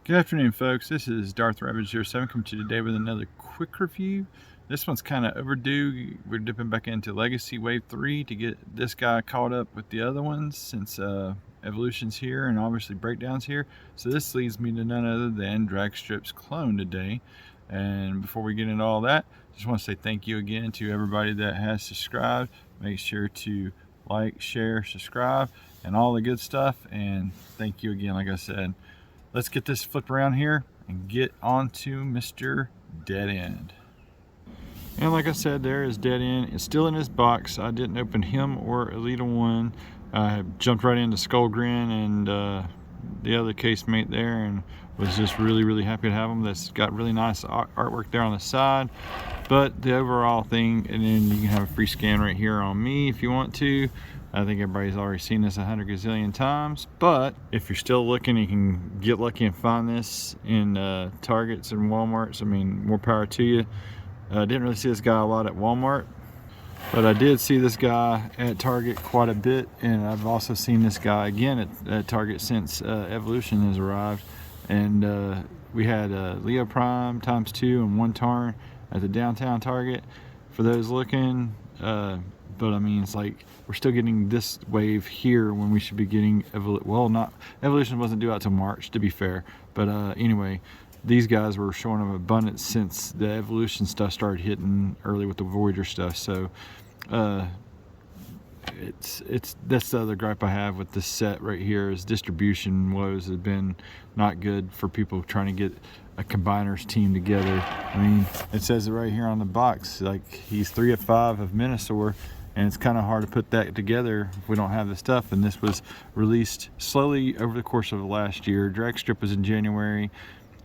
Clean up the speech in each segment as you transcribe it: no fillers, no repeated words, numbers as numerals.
Good afternoon, folks. This is Darth Ravage 07 coming to you today with another quick review. This one's kind of overdue. We're dipping back into Legacy Wave 3 to get this guy caught up with the other ones since Evolution's here and obviously Breakdown's here. So this leads me to none other than Dragstrip's clone today. And before we get into all that, just want to say thank you again to everybody that has subscribed. Make sure to like, share, subscribe, and all the good stuff. And thank you again, like I said. Let's get this flipped around here and get on to Mr. Deadend. And like I said, there is Deadend. It's still in his box. I didn't open him or Elita 1. I jumped right into Skullgrin and the other casemate there and was just really happy to have him. That's got really nice artwork there on the side. But the overall thing, and then you can have a free scan right here on me if you want to. I think everybody's already seen this 100 gazillion times, but if you're still looking, you can get lucky and find this in Targets and Walmarts. I mean, more power to you. I didn't really see this guy a lot at Walmart, but I did see this guy at Target quite a bit, and I've also seen this guy again at Target since Evolution has arrived. And we had Leo Prime ×2 and 1 Tarn at the downtown Target for those looking. But I mean, it's like we're still getting this wave here when we should be getting Evolution wasn't due out till March, to be fair. But anyway, these guys were showing them abundance since the Evolution stuff started hitting early with the Voyager stuff. So that's the other gripe I have with this set right here is distribution woes have been not good for people trying to get a combiners team together. I mean, it says it right here on the box, like he's 3 of 5 of Minosaur, and it's kind of hard to put that together if we don't have the stuff. And this was released slowly over the course of last year. Dragstrip was in January,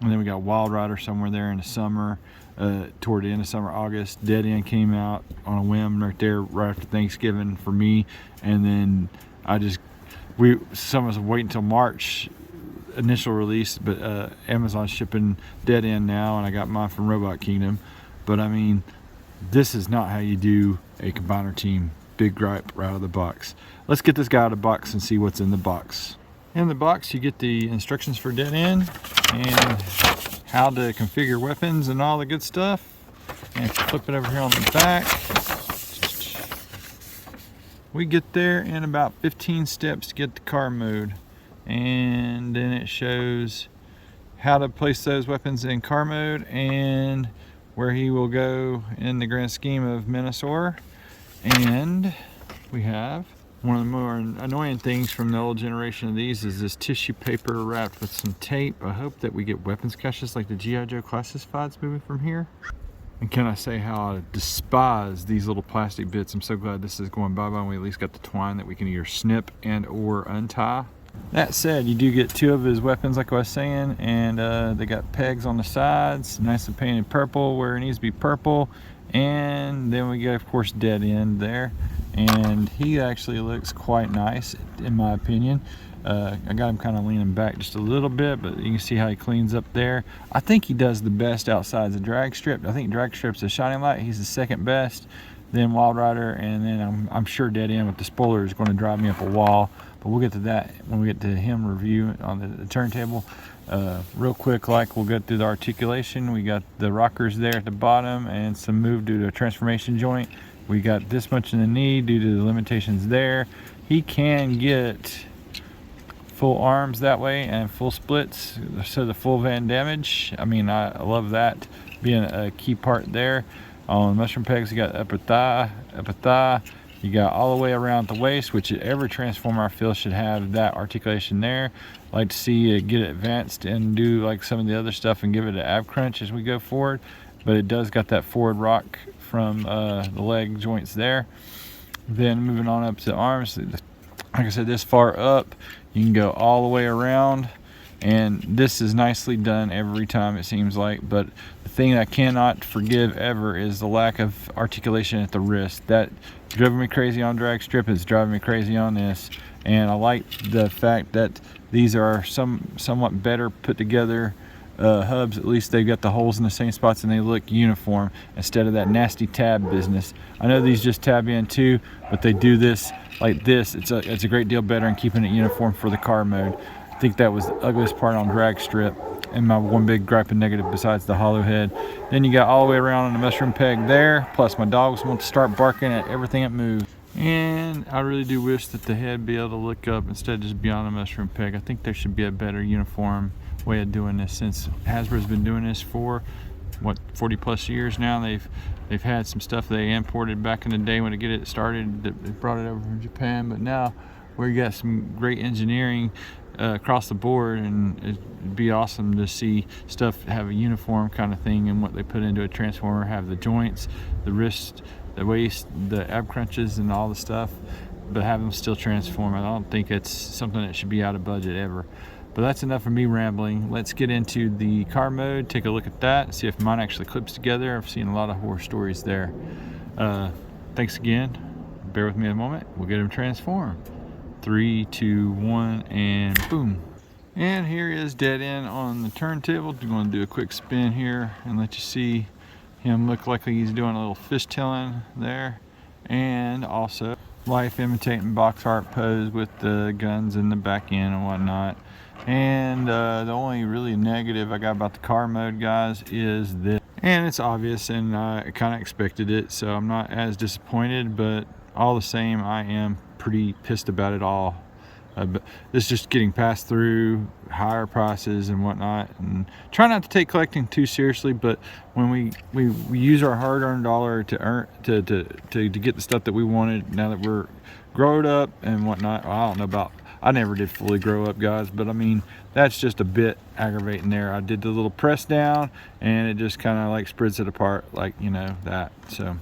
and then we got Wild Rider somewhere there in the summer, toward the end of summer, August. Deadend came out on a whim right there right after Thanksgiving for me, and then some of us wait until March initial release, but Amazon's shipping Deadend now, and I got mine from Robot Kingdom. But I mean, this is not how you do a combiner team. Big gripe right out of the box. Let's get this guy out of the box and see what's in the box. In the box you get the instructions for Deadend and how to configure weapons and all the good stuff. And if you flip it over here on the back, we get there in about 15 steps to get the car mode. And then it shows how to place those weapons in car mode and where he will go in the grand scheme of Minosaur. And we have one of the more annoying things from the old generation of these is this tissue paper wrapped with some tape. I hope that we get weapons caches like the G.I. Joe Classifieds moving from here. And can I say how I despise these little plastic bits? I'm so glad this is going bye-bye and we at least got the twine that we can either snip and or untie. That said, you do get 2 of his weapons like I was saying, and they got pegs on the sides, nice and painted purple where it needs to be purple. And then we got, of course, Deadend there, and he actually looks quite nice in my opinion. I got him kind of leaning back just a little bit, but you can see how he cleans up there. I think he does the best outside the Dragstrip. I think Dragstrip's a shining light. He's the second best, then Wild Rider, and then I'm sure Deadend with the spoiler is going to drive me up a wall. But we'll get to that when we get to him review on the turntable. Real quick, like we'll go through the articulation. We got the rockers there at the bottom and some move due to a transformation joint. We got this much in the knee due to the limitations there. He can get full arms that way and full splits, so the full van damage. I mean, I love that being a key part there. On mushroom pegs, you got upper thigh. You got all the way around the waist, which every transformer I feel should have that articulation there. Like to see it get advanced and do like some of the other stuff and give it an ab crunch as we go forward. But it does got that forward rock from the leg joints there. Then moving on up to the arms, like I said, this far up, you can go all the way around. And this is nicely done every time, it seems like. But the thing I cannot forgive ever is the lack of articulation at the wrist. That drove me crazy on Dragstrip. It's driving me crazy on this. And I like the fact that these are somewhat better put together hubs. At least they've got the holes in the same spots and they look uniform instead of that nasty tab business. I know these just tab in too, but they do this like this. It's a great deal better in keeping it uniform for the car mode. I think that was the ugliest part on Dragstrip. and my one big gripe and negative besides the hollow head. Then you got all the way around on the mushroom peg there, plus my dogs want to start barking at everything that moves. And I really do wish that the head be able to look up instead of just beyond the mushroom peg. I think there should be a better uniform way of doing this, since Hasbro's been doing this for what, 40 plus years now. They've had some stuff they imported back in the day when they get it started. They brought it over from Japan, but now we got some great engineering across the board, and it'd be awesome to see stuff have a uniform kind of thing, and what they put into a transformer have the joints, the wrist, the waist, the ab crunches, and all the stuff, but have them still transform. I don't think it's something that should be out of budget ever. But that's enough of me rambling. Let's get into the car mode, take a look at that, see if mine actually clips together. I've seen a lot of horror stories there. Thanks again. Bear with me a moment. We'll get them transformed. 3, 2, 1, and boom. And here is Deadend on the turntable. I'm going to do a quick spin here and let you see him look like he's doing a little fishtailing there. And also life imitating BOXART pose with the guns in the back end and whatnot. And the only really negative I got about the car mode, guys, is this. And it's obvious, and I kind of expected it, so I'm not as disappointed, but all the same, I am pretty pissed about it all. But it's just getting passed through higher prices and whatnot, and try not to take collecting too seriously, but when we use our hard-earned dollar to earn to get the stuff that we wanted, now that we're grown up and whatnot. Well, I don't know about, I never did fully grow up, guys, but I mean, that's just a bit aggravating there. I did the little press down and it just kind of like spreads it apart, like, you know, that. So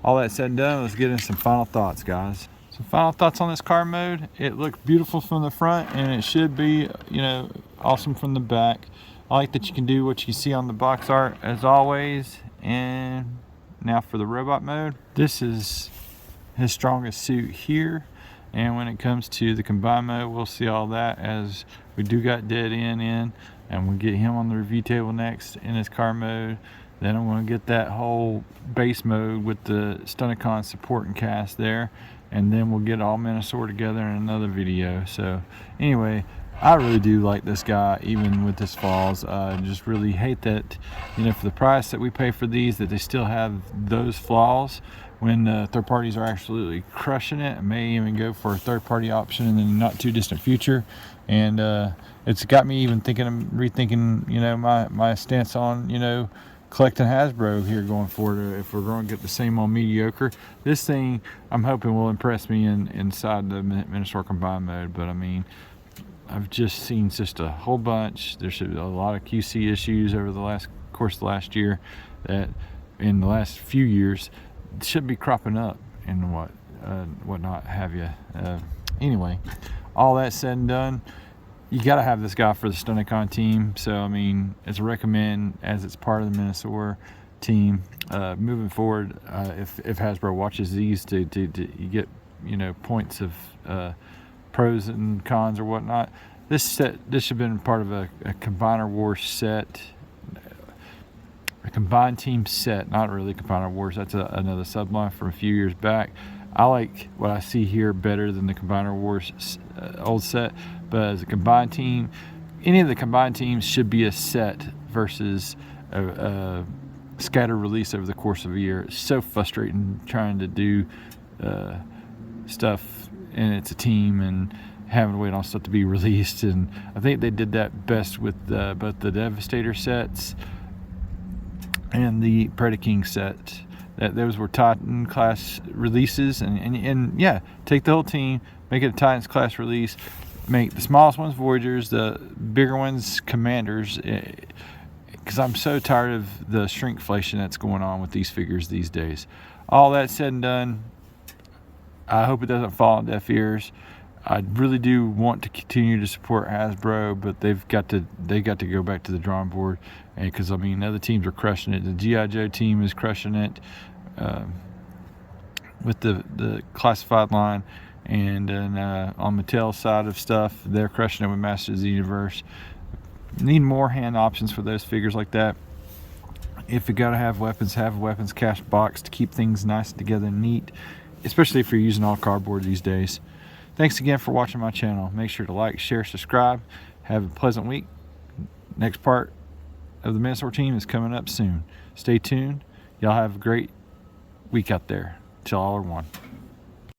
all that said and done, let's get into some final thoughts, guys. So final thoughts on this car mode. It looks beautiful from the front, and it should be, you know, awesome from the back. I like that you can do what you see on the box art as always. And now for the robot mode, this is his strongest suit here. And when it comes to the combined mode, we'll see all that as we do got Deadend in, and we'll get him on the review table next in his car mode. Then I'm going to get that whole base mode with the Stunticon support and cast there, and then we'll get all Minosaur together in another video. So anyway, I really do like this guy, even with his flaws. I just really hate that, you know, for the price that we pay for these, that they still have those flaws when third parties are absolutely crushing it. I may even go for a third party option in the not too distant future. And it's got me even rethinking, you know, my stance on, you know, collecting Hasbro here going forward. If we're going to get the same old mediocre, this thing I'm hoping will impress me inside the Minosaur combined mode. But I mean, I've just seen just a whole bunch. There's a lot of QC issues over the course of the last year, that in the last few years should be cropping up and whatnot have you. Anyway, all that said and done, you got to have this guy for the Stunticon team. So I mean, it's a recommend as it's part of the Minosaur team moving forward. If Hasbro watches these to you get, you know, points of pros and cons or whatnot. This should have been part of a Combiner Wars set, a combined team set, not really Combiner Wars. That's another subline from a few years back. I like what I see here better than the Combiner Wars old set, but as a combined team, any of the combined teams should be a set versus a scattered release over the course of a year. It's so frustrating trying to do stuff and it's a team and having to wait on stuff to be released. And I think they did that best with both the Devastator sets and the Predaking set. That those were Titan class releases, and yeah, take the whole team, make it a Titans class release, make the smallest ones Voyagers, the bigger ones Commanders, because I'm so tired of the shrinkflation that's going on with these figures these days. All that said and done, I hope it doesn't fall on deaf ears. I really do want to continue to support Hasbro, but they got to go back to the drawing board, and because I mean, other teams are crushing it. The G.I. Joe team is crushing it with the classified line, and then on Mattel's side of stuff, they're crushing it with Masters of the Universe. Need more hand options for those figures like that. If you gotta have a weapons cache box to keep things nice together and neat, especially if you're using all cardboard these days. Thanks again for watching my channel. Make sure to like, share, subscribe. Have a pleasant week. Next part of the Minotaur team is coming up soon. Stay tuned. Y'all have a great week out there. Till all are one.